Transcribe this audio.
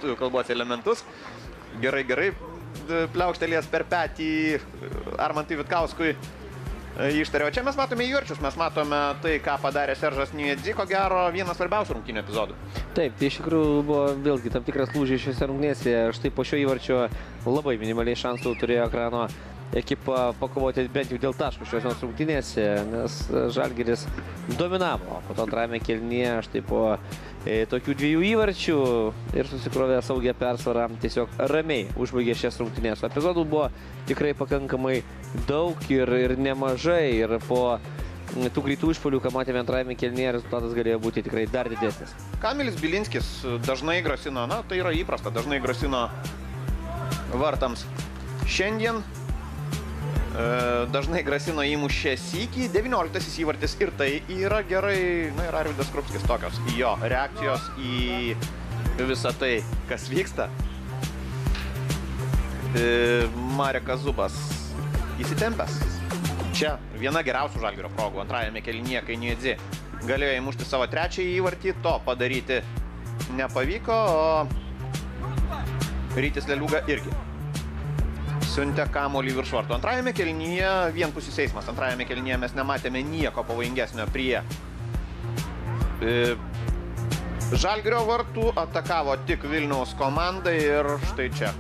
lietuvių kalbos elementus. Gerai, pliaukštelės per petį Armantui Vitkauskui. Ištarė, o čia mes matome įvarčius, mes matome tai, ką padarė Seržas Niedzi, ko gero vienas svarbiausių rungtynių epizodų. Taip, tai iš tikrųjų buvo vėlgi tam tikras lūžis šiose rungtynėse. Štai po šio įvarčio labai minimaliai šansų turėjo Ekrano ekipa pakovoti bent jau dėl taškų šios rungtynėse, nes Žalgiris dominavo. Po to antrajame kėlinyje, štai po tokių dviejų įvarčių ir susikrovė saugią persvarą, tiesiog ramiai užbaigė šias rungtynės. Epizodų buvo tikrai pakankamai daug ir nemažai, ir po tų greitų išpuolių, ką matėme antrajame kėlinyje, rezultatas galėjo būti tikrai dar didesnis. Kamilis Bilinskis dažnai grasino, na tai yra įprasta, dažnai grasino vartams šiandien. Dažnai grasino įmušė sykį, 19 įvartis ir tai yra gerai. Na ir Arvydas Krupskis tokios jo reakcijos į visą tai, kas vyksta. Marekas Zubas įsitempęs. Čia viena geriausių Žalgirio progų antrajame kėlinyje, kai Niedzi galėjo įmušti savo trečiąjį įvartį, to padaryti nepavyko, o Rytis Leliūga irgi siuntė kamuolį virš vartų. Antrajame kėlinyje vienpusis eismas. Antrajame kėlinyje mes nematėme nieko pavojingesnio prie Žalgirio vartų. Atakavo tik Vilniaus komanda ir štai čia